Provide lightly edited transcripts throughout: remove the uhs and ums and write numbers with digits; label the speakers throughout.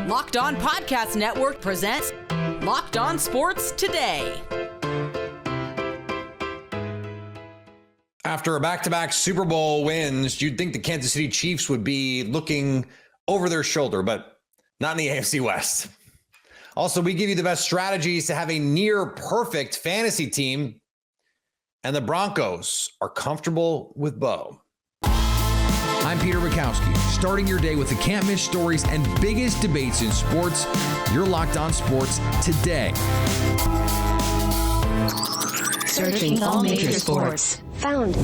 Speaker 1: Locked On Podcast Network presents Locked On Sports Today.
Speaker 2: After a back-to-back Super Bowl wins, you'd think the Kansas City Chiefs would be looking over their shoulder, but not in the AFC West. Also, we give you the best strategies to have a near-perfect fantasy team, and the Broncos are comfortable with Bo.
Speaker 3: I'm Peter Bukowski, starting your day with the can't-miss stories and biggest debates in sports. You're Locked On Sports Today.
Speaker 4: Searching all major sports. Found.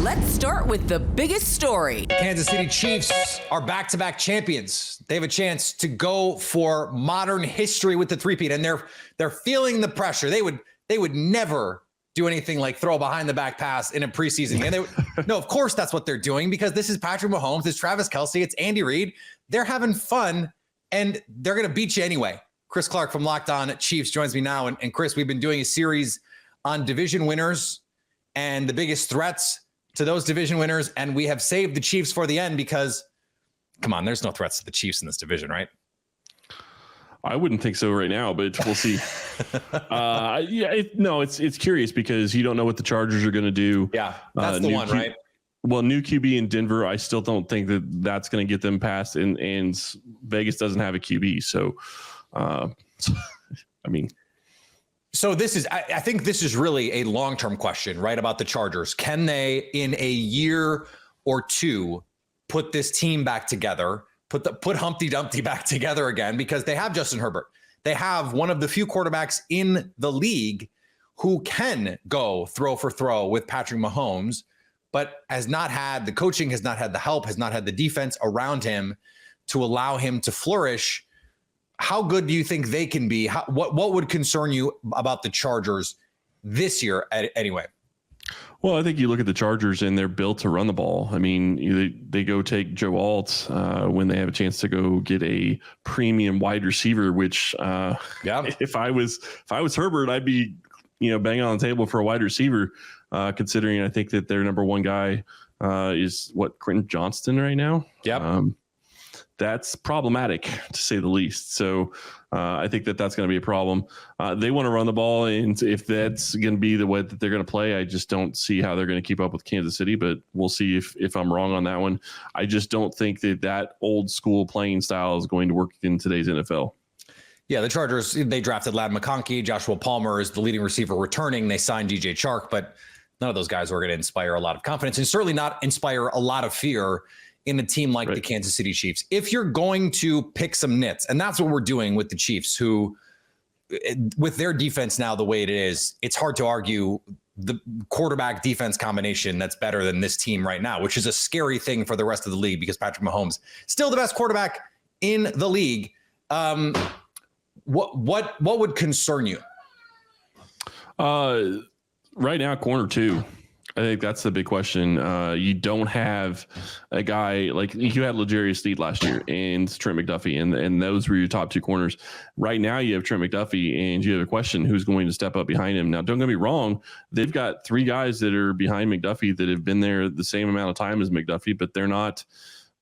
Speaker 1: Let's start with the biggest story.
Speaker 2: Kansas City Chiefs are back-to-back champions. They have a chance to go for modern history with the three-peat, and they're feeling the pressure. They would never do anything like throw a behind-the-back pass in a preseason game. No, of course that's what they're doing, because this is Patrick Mahomes, it's Travis Kelce, it's Andy Reid. They're having fun, and they're going to beat you anyway. Chris Clark from Locked On Chiefs joins me now. And Chris, we've been doing a series on division winners and the biggest threats to those division winners, and we have saved the Chiefs for the end because, come on, there's no threats to the Chiefs in this division, right?
Speaker 5: I wouldn't think so right now, but we'll see. It's curious because you don't know what the Chargers are going to do.
Speaker 2: Yeah, that's the one, right?
Speaker 5: Well, new QB in Denver, I still don't think that's going to get them past, and Vegas doesn't have a QB. So,
Speaker 2: So this is, I think this is really a long-term question, right, about the Chargers. Can they, in a year or two, put this team back together, put Humpty Dumpty back together again? Because they have Justin Herbert. They have one of the few quarterbacks in the league who can go throw for throw with Patrick Mahomes, but has not had the coaching, has not had the help, has not had the defense around him to allow him to flourish. How good do you think they can be? What would concern you about the Chargers this year anyway?
Speaker 5: Well, I think you look at the Chargers and they're built to run the ball. I mean, they go take Joe Alt when they have a chance to go get a premium wide receiver, which if I was Herbert, I'd be, banging on the table for a wide receiver, considering I think that their number one guy is Quentin Johnston right now.
Speaker 2: Yep.
Speaker 5: That's problematic, to say the least. So I think that's going to be a problem. They want to run the ball, and if that's going to be the way that they're going to play, I just don't see how they're going to keep up with Kansas City, but we'll see if I'm wrong on that one. I just don't think that old school playing style is going to work in today's NFL.
Speaker 2: Yeah, the Chargers, they drafted Ladd McConkey. Joshua Palmer is the leading receiver returning. They signed DJ Chark, but none of those guys were going to inspire a lot of confidence and certainly not inspire a lot of fear in a team like the Kansas City Chiefs. If you're going to pick some nits, and that's what we're doing with the Chiefs, who, with their defense now the way it is, it's hard to argue the quarterback defense combination that's better than this team right now, which is a scary thing for the rest of the league because Patrick Mahomes still the best quarterback in the league. What would concern you?
Speaker 5: Right now, corner two. I think that's the big question. You don't have a guy like you had L'Jarius Sneed last year and Trent McDuffie, and those were your top two corners. Right now, you have Trent McDuffie, and you have a question who's going to step up behind him. Now, don't get me wrong; they've got three guys that are behind McDuffie that have been there the same amount of time as McDuffie, but they're not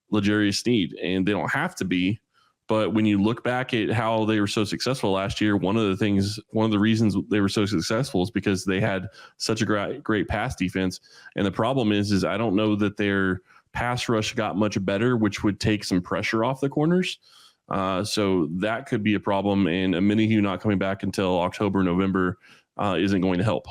Speaker 5: L'Jarius Sneed, and they don't have to be. But when you look back at how they were so successful last year, one of the reasons they were so successful is because they had such a great pass defense. And the problem is I don't know that their pass rush got much better, which would take some pressure off the corners. So that could be a problem. And a Minihue not coming back until October, November isn't going to help.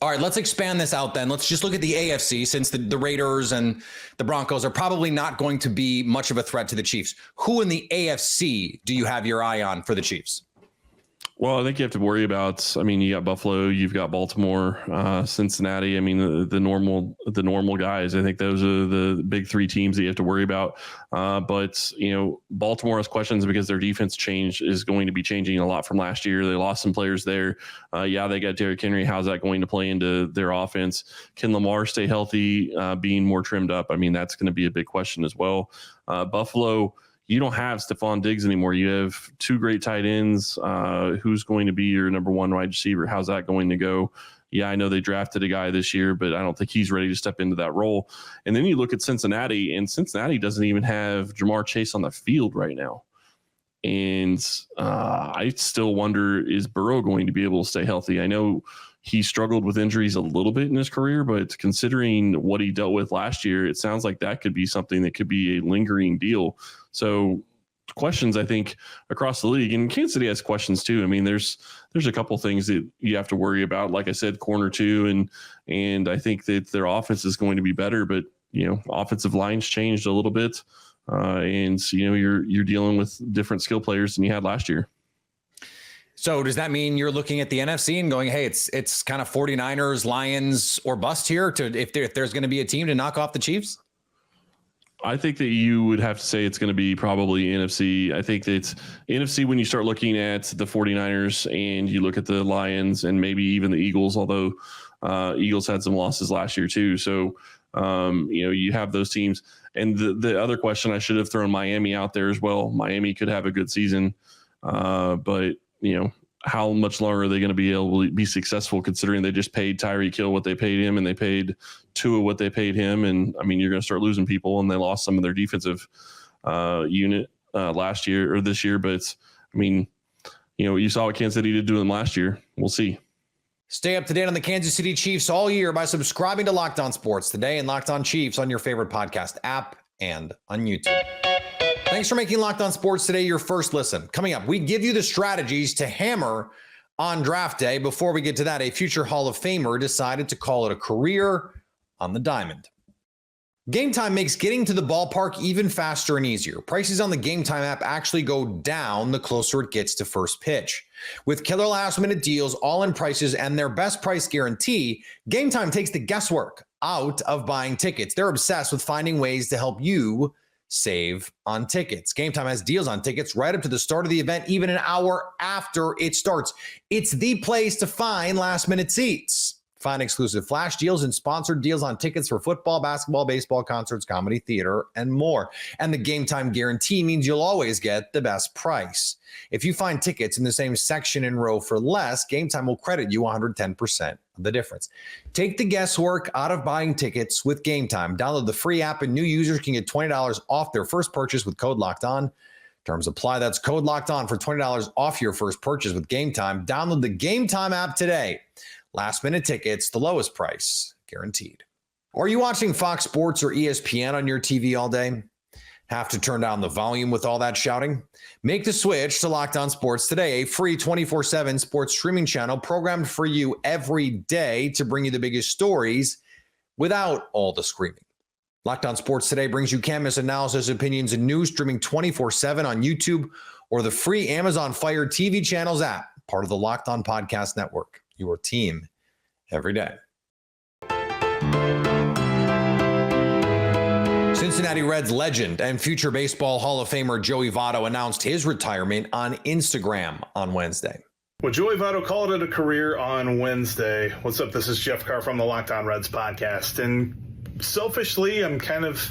Speaker 2: All right, let's expand this out then. Let's just look at the AFC, since the Raiders and the Broncos are probably not going to be much of a threat to the Chiefs. Who in the AFC do you have your eye on for the Chiefs?
Speaker 5: Well, I think you have to worry about, you got Buffalo, you've got Baltimore, Cincinnati. The normal guys. I think those are the big three teams that you have to worry about. But Baltimore has questions because their defense is going to be changing a lot from last year. They lost some players there. They got Derrick Henry. How's that going to play into their offense? Can Lamar stay healthy, being more trimmed up? That's going to be a big question as well. Buffalo, you don't have Stephon Diggs anymore. You have two great tight ends. Who's going to be your number one wide receiver? How's that going to go? Yeah, I know they drafted a guy this year, but I don't think he's ready to step into that role. And then you look at Cincinnati, and Cincinnati doesn't even have Jamar Chase on the field right now. And I still wonder, is Burrow going to be able to stay healthy? I know he struggled with injuries a little bit in his career, but considering what he dealt with last year, it sounds like that could be something that could be a lingering deal. So questions, I think, across the league, and Kansas City has questions too. I mean, there's a couple things that you have to worry about. Like I said, corner 2, and I think that their offense is going to be better, but offensive lines changed a little bit. And you're dealing with different skill players than you had last year.
Speaker 2: So does that mean you're looking at the NFC and going, hey, it's kind of 49ers, Lions, or bust here if there's going to be a team to knock off the Chiefs?
Speaker 5: I think that you would have to say it's going to be probably NFC. I think that it's NFC when you start looking at the 49ers and you look at the Lions and maybe even the Eagles, although Eagles had some losses last year too. So, you have those teams. And the other question, I should have thrown Miami out there as well. Miami could have a good season, but how much longer are they going to be able to be successful considering they just paid Tyreek Hill what they paid him and they paid Tua what they paid him? And I mean, you're going to start losing people, and they lost some of their defensive unit last year or this year. But I mean, you saw what Kansas City did to them last year. We'll see.
Speaker 2: Stay up to date on the Kansas City Chiefs all year by subscribing to Locked On Sports Today and Locked On Chiefs on your favorite podcast app and on YouTube. Thanks for making Locked On Sports Today your first listen. Coming up, we give you the strategies to hammer on draft day. Before we get to that, a future Hall of Famer decided to call it a career on the diamond. Game Time makes getting to the ballpark even faster and easier. Prices on the Game Time app actually go down the closer it gets to first pitch. With killer last-minute deals, all-in prices, and their best price guarantee, Game Time takes the guesswork out of buying tickets. They're obsessed with finding ways to help you save on tickets. Game Time has deals on tickets right up to the start of the event, even an hour after it starts. It's the place to find last-minute seats. Find exclusive flash deals and sponsored deals on tickets for football, basketball, baseball, concerts, comedy, theater, and more. And the Game Time guarantee means you'll always get the best price. If you find tickets in the same section and row for less, Game Time will credit you 110% of the difference. Take the guesswork out of buying tickets with Game Time. Download the free app, and new users can get $20 off their first purchase with code Locked On. Terms apply. That's code Locked On for $20 off your first purchase with Game Time. Download the Game Time app today. Last minute tickets, the lowest price, guaranteed. Are you watching Fox Sports or ESPN on your TV all day? Have to turn down the volume with all that shouting? Make the switch to Locked On Sports Today, a free 24/7 sports streaming channel programmed for you every day to bring you the biggest stories without all the screaming. Locked On Sports Today brings you can't miss analysis, opinions, and news streaming 24/7 on YouTube or the free Amazon Fire TV channels app, part of the Locked On Podcast Network. Your team every day. Cincinnati Reds legend and future Baseball Hall of Famer Joey Votto announced his retirement on Instagram on Wednesday.
Speaker 6: Well, Joey Votto called it a career on Wednesday. What's up? This is Jeff Carr from the Locked On Reds podcast. And selfishly, I'm kind of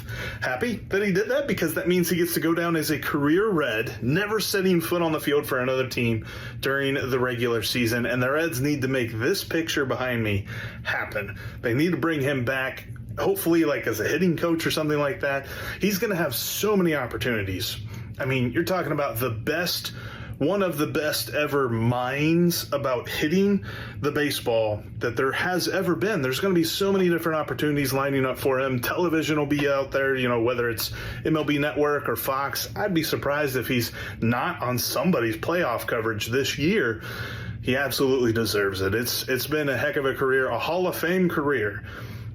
Speaker 6: happy that he did that because that means he gets to go down as a career Red, never setting foot on the field for another team during the regular season. And the Reds need to make this picture behind me happen. They need to bring him back, hopefully like as a hitting coach or something like that. He's going to have so many opportunities. I mean, you're talking about one of the best ever minds about hitting the baseball that there has ever been. There's going to be so many different opportunities lining up for him. Television will be out there, whether it's MLB Network or Fox. I'd be surprised if he's not on somebody's playoff coverage this year. He absolutely deserves it. It's been a heck of a career, a Hall of Fame career.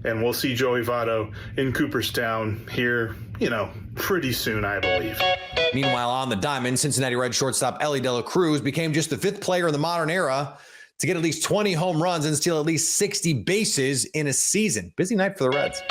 Speaker 6: And we'll see Joey Votto in Cooperstown here, pretty soon, I believe.
Speaker 2: Meanwhile, on the diamond, Cincinnati Reds shortstop Elly De La Cruz became just the fifth player in the modern era to get at least 20 home runs and steal at least 60 bases in a season. Busy night for the Reds.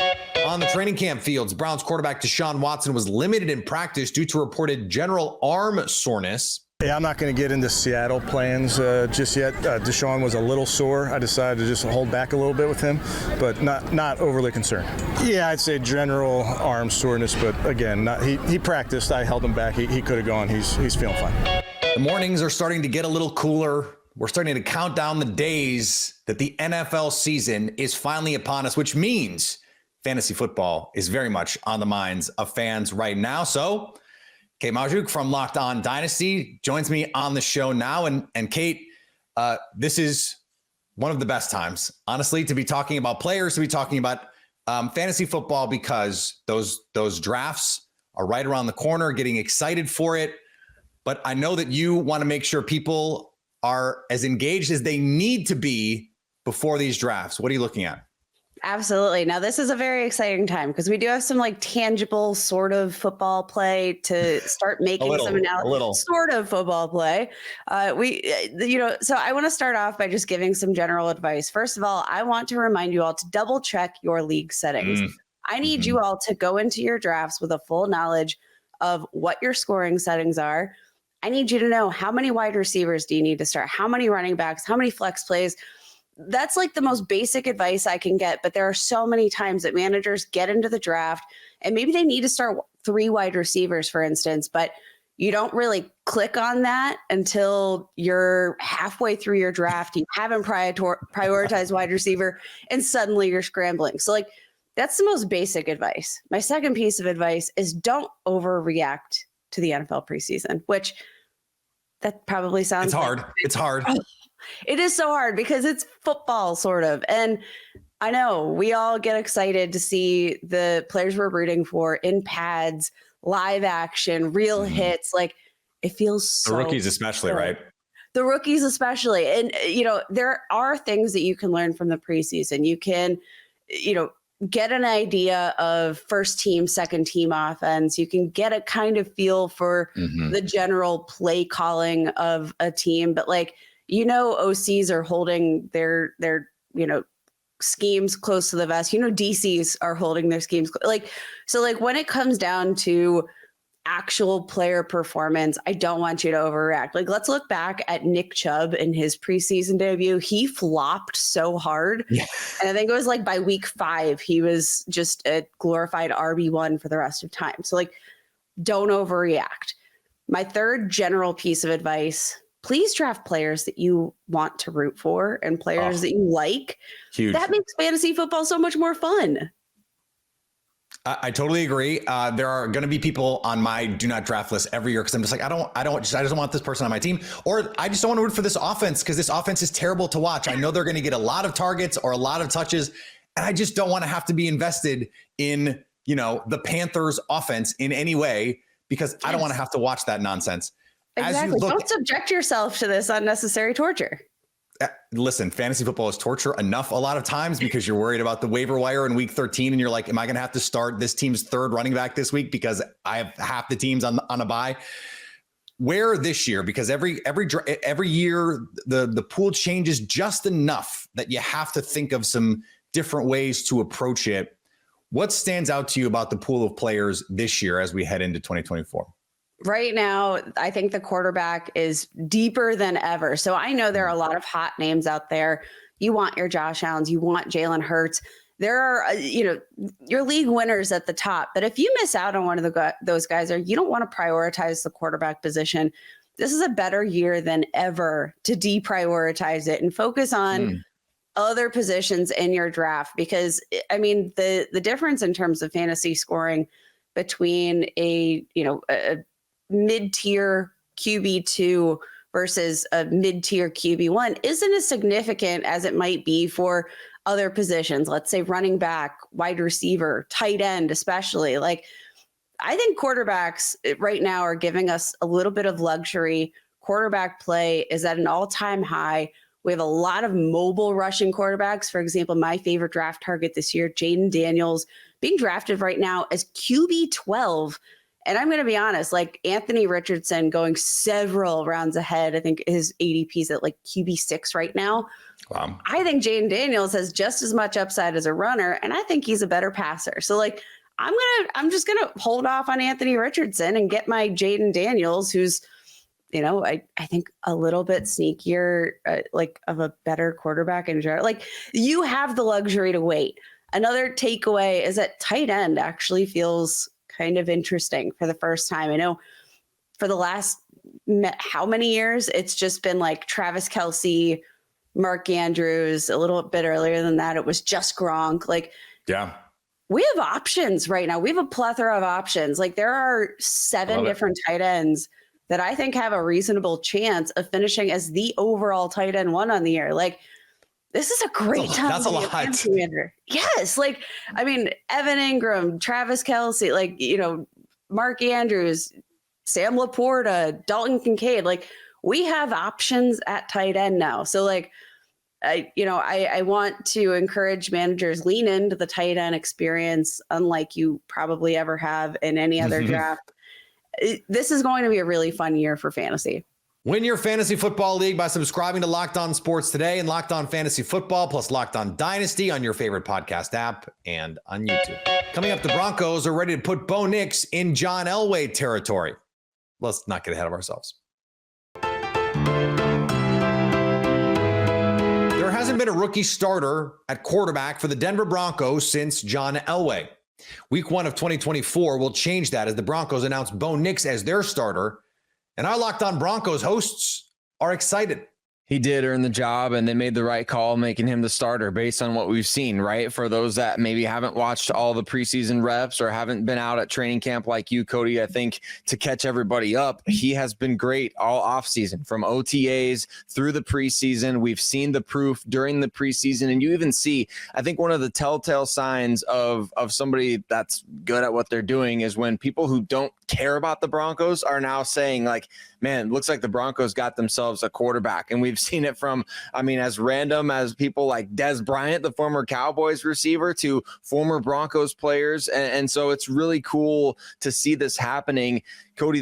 Speaker 2: On the training camp fields, Browns quarterback Deshaun Watson was limited in practice due to reported general arm soreness.
Speaker 7: Yeah, I'm not going to get into Seattle plans just yet. Deshaun was a little sore. I decided to just hold back a little bit with him, but not overly concerned. Yeah, I'd say general arm soreness, but again, he practiced. I held him back. He could have gone. He's feeling fine.
Speaker 2: The mornings are starting to get a little cooler. We're starting to count down the days that the NFL season is finally upon us, which means fantasy football is very much on the minds of fans right now. So Kate Majuk from Locked On Dynasty joins me on the show now. And Kate, this is one of the best times, honestly, to be talking about players, to be talking about fantasy football, because those drafts are right around the corner, getting excited for it. But I know that you want to make sure people are as engaged as they need to be before these drafts. What are you looking at?
Speaker 8: Absolutely. Now, this is a very exciting time because we do have some like tangible sort of football play to start making some analysis. Sort of football play. So I want to start off by just giving some general advice. First of all, I want to remind you all to double check your league settings. I need you all to go into your drafts with a full knowledge of what your scoring settings are. I need you to know how many wide receivers do you need to start, how many running backs, how many flex plays. That's like the most basic advice I can get. But there are so many times that managers get into the draft and maybe they need to start 3 wide receivers, for instance, but you don't really click on that until you're halfway through your draft. You haven't prioritized wide receiver and suddenly you're scrambling. So like, that's the most basic advice. My second piece of advice is don't overreact to the NFL preseason, which that probably sounds
Speaker 2: It's hard.
Speaker 8: It is so hard because it's football, sort of. And I know we all get excited to see the players we're rooting for in pads, live action, real hits. Like, it feels so
Speaker 2: the rookies especially,
Speaker 8: good.
Speaker 2: right?
Speaker 8: The rookies especially. And, there are things that you can learn from the preseason. You can, get an idea of first team, second team offense. You can get a kind of feel for the general play calling of a team. But like, OCs are holding their schemes close to the vest. DCs are holding their schemes. So when it comes down to actual player performance, I don't want you to overreact. Like, let's look back at Nick Chubb in his preseason debut. He flopped so hard. Yeah. And I think it was like by week 5, he was just a glorified RB1 for the rest of time. So like, don't overreact. My third general piece of advice: please draft players that you want to root for and players that you like.
Speaker 2: Huge.
Speaker 8: That makes fantasy football so much more fun.
Speaker 2: I totally agree. There are going to be people on my do not draft list every year because I'm just like, I just want this person on my team, or I just don't want to root for this offense because this offense is terrible to watch. I know they're going to get a lot of targets or a lot of touches, and I just don't want to have to be invested in, the Panthers offense in any way because I don't want to have to watch that nonsense.
Speaker 8: Exactly. Don't subject yourself to this unnecessary torture.
Speaker 2: Listen, fantasy football is torture enough a lot of times because you're worried about the waiver wire in week 13 and you're like, am I going to have to start this team's third running back this week because I have half the teams on a bye? Where this year, because every year the pool changes just enough that you have to think of some different ways to approach it. What stands out to you about the pool of players this year as we head into 2024?
Speaker 8: Right now, I think the quarterback is deeper than ever. So I know there are a lot of hot names out there. You want your Josh Allens, you want Jalen Hurts. There are, your league winners at the top. But if you miss out on one of those guys, or you don't want to prioritize the quarterback position, this is a better year than ever to deprioritize it and focus on other positions in your draft. Because, the difference in terms of fantasy scoring between a mid-tier QB2 versus a mid-tier QB1 isn't as significant as it might be for other positions. Let's say running back, wide receiver, tight end, especially. Like, I think quarterbacks right now are giving us a little bit of luxury. Quarterback play is at an all-time high. We have a lot of mobile rushing quarterbacks. For example, my favorite draft target this year, Jaden Daniels, being drafted right now as QB12. And I'm going to be honest, like Anthony Richardson going several rounds ahead. I think his ADP is at like QB6 right now.
Speaker 2: Wow.
Speaker 8: I think Jaden Daniels has just as much upside as a runner, and I think he's a better passer. So like, I'm just going to hold off on Anthony Richardson and get my Jaden Daniels, who's, I think a little bit sneakier, of a better quarterback in general. Like, you have the luxury to wait. Another takeaway is that tight end actually feels kind of interesting for the first time. I know for the last how many years it's just been like Travis Kelce, Mark Andrews. A little bit earlier than that, it was just Gronk. Like,
Speaker 2: yeah,
Speaker 8: we have options right now. We have a plethora of options. Like there are 7 different tight ends that I think have a reasonable chance of finishing as the overall tight end 1 on the year. Like this is a great time.
Speaker 2: That's a lot.
Speaker 8: Yes. Like, I mean, Evan Ingram, Travis Kelce, like, Mark Andrews, Sam Laporta, Dalton Kincaid. Like we have options at tight end now. So like, I want to encourage managers lean into the tight end experience, unlike you probably ever have in any other draft. This is going to be a really fun year for fantasy.
Speaker 2: Win your fantasy football league by subscribing to Locked On Sports Today and Locked On Fantasy Football plus Locked On Dynasty on your favorite podcast app and on YouTube. Coming up, the Broncos are ready to put Bo Nix in John Elway territory. Let's not get ahead of ourselves. There hasn't been a rookie starter at quarterback for the Denver Broncos since John Elway. Week 1 of 2024 will change that as the Broncos announce Bo Nix as their starter. And our Locked On Broncos hosts are excited.
Speaker 9: He did earn the job, and they made the right call making him the starter based on what we've seen, right? For those that maybe haven't watched all the preseason reps or haven't been out at training camp like you, Cody, I think to catch everybody up, he has been great all offseason from OTAs through the preseason. We've seen the proof during the preseason, and you even see, I think one of the telltale signs of somebody that's good at what they're doing is when people who don't care about the Broncos are now saying like, man, looks like the Broncos got themselves a quarterback. And we've seen it from, as random as people like Des Bryant, the former Cowboys receiver, to former Broncos players. And so it's really cool to see this happening. Cody,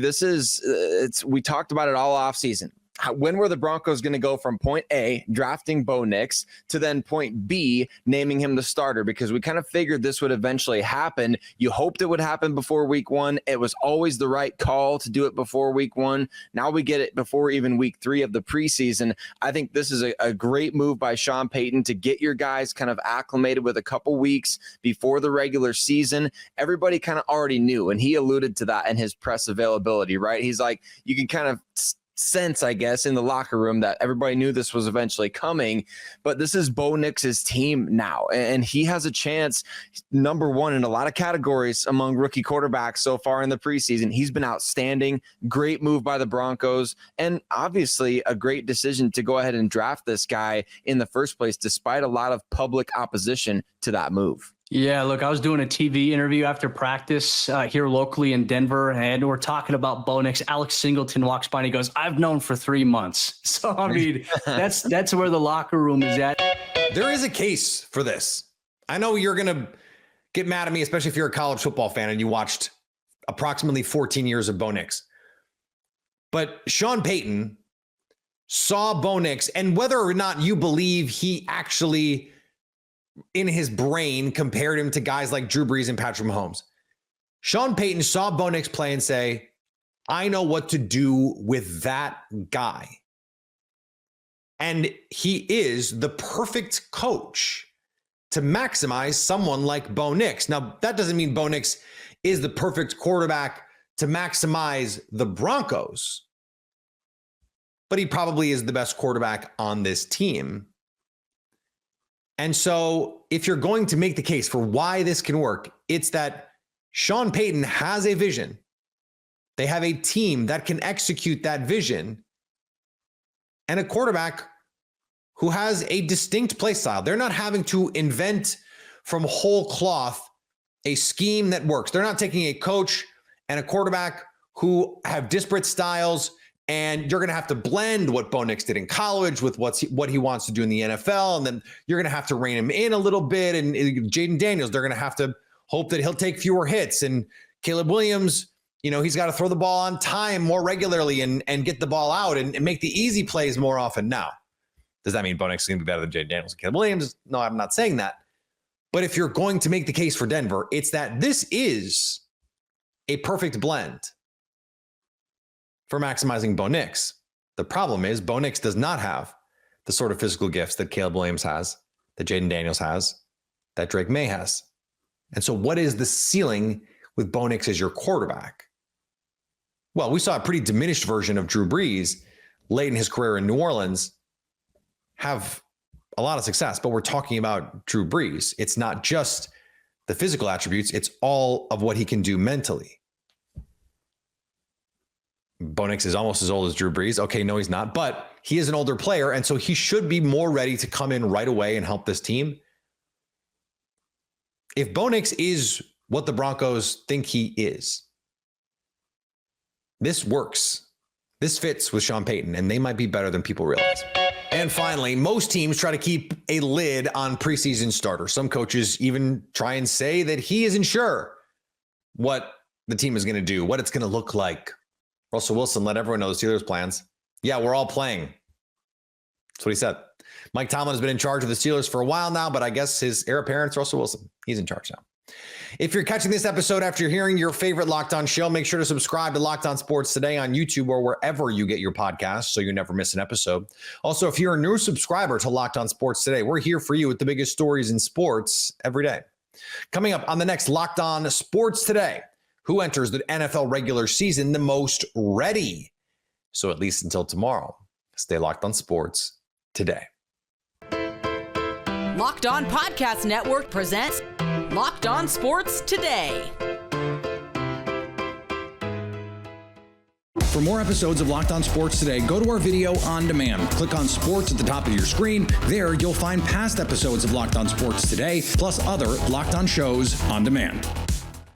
Speaker 9: we talked about it all offseason. When were the Broncos going to go from point A, drafting Bo Nix, to then point B, naming him the starter? Because we kind of figured this would eventually happen. You hoped it would happen before week 1. It was always the right call to do it before week 1. Now we get it before even week 3 of the preseason. I think this is a great move by Sean Payton to get your guys kind of acclimated with a couple weeks before the regular season. Everybody kind of already knew, and he alluded to that in his press availability, right? He's like, you can kind of sense, I guess, in the locker room that everybody knew this was eventually coming, but this is Bo Nix's team now, and he has a chance, number 1 in a lot of categories among rookie quarterbacks so far in the preseason. He's been outstanding, great move by the Broncos, and obviously a great decision to go ahead and draft this guy in the first place, despite a lot of public opposition to that move.
Speaker 10: Yeah, look, I was doing a TV interview after practice here locally in Denver, and we're talking about Bo Nix. Alex Singleton walks by and he goes, "I've known for 3 months." So, that's where the locker room is at.
Speaker 2: There is a case for this. I know you're going to get mad at me, especially if you're a college football fan and you watched approximately 14 years of Bo Nix. But Sean Payton saw Bo Nix, and whether or not you believe he actually in his brain compared him to guys like Drew Brees and Patrick Mahomes, Sean Payton saw Bo Nix play and say, I know what to do with that guy. And he is the perfect coach to maximize someone like Bo Nix. Now, that doesn't mean Bo Nix is the perfect quarterback to maximize the Broncos, but he probably is the best quarterback on this team. And so if you're going to make the case for why this can work, it's that Sean Payton has a vision. They have a team that can execute that vision, and a quarterback who has a distinct play style. They're not having to invent from whole cloth a scheme that works. They're not taking a coach and a quarterback who have disparate styles, and you're going to have to blend what Bo Nix did in college with what he wants to do in the NFL. And then you're going to have to rein him in a little bit. And Jaden Daniels, they're going to have to hope that he'll take fewer hits. And Caleb Williams, he's got to throw the ball on time more regularly and get the ball out and make the easy plays more often. Now, does that mean Bo Nix is going to be better than Jaden Daniels and Caleb Williams? No, I'm not saying that. But if you're going to make the case for Denver, it's that this is a perfect blend for maximizing Bo Nix. The problem is Bo Nix does not have the sort of physical gifts that Caleb Williams has, that Jaden Daniels has, that Drake May has. And so what is the ceiling with Bo Nix as your quarterback? Well, we saw a pretty diminished version of Drew Brees late in his career in New Orleans have a lot of success, but we're talking about Drew Brees. It's not just the physical attributes. It's all of what he can do mentally. Bo Nix is almost as old as Drew Brees. Okay, no, he's not, but he is an older player, and so he should be more ready to come in right away and help this team. If Bo Nix is what the Broncos think he is, this works. This fits with Sean Payton, and they might be better than people realize. And finally, most teams try to keep a lid on preseason starters. Some coaches even try and say that he isn't sure what the team is going to do, what it's going to look like. Russell Wilson let everyone know the Steelers' plans. Yeah, we're all playing. That's what he said. Mike Tomlin has been in charge of the Steelers for a while now, but I guess his heir apparent, Russell Wilson, he's in charge now. If you're catching this episode after hearing your favorite Locked On show, make sure to subscribe to Locked On Sports Today on YouTube or wherever you get your podcasts so you never miss an episode. Also, if you're a new subscriber to Locked On Sports Today, we're here for you with the biggest stories in sports every day. Coming up on the next Locked On Sports Today, who enters the NFL regular season the most ready? So at least until tomorrow, stay locked on sports today.
Speaker 1: Locked On Podcast Network presents Locked On Sports Today.
Speaker 3: For more episodes of Locked On Sports Today, go to our video on demand. Click on sports at the top of your screen. There, you'll find past episodes of Locked On Sports Today, plus other Locked On shows on demand.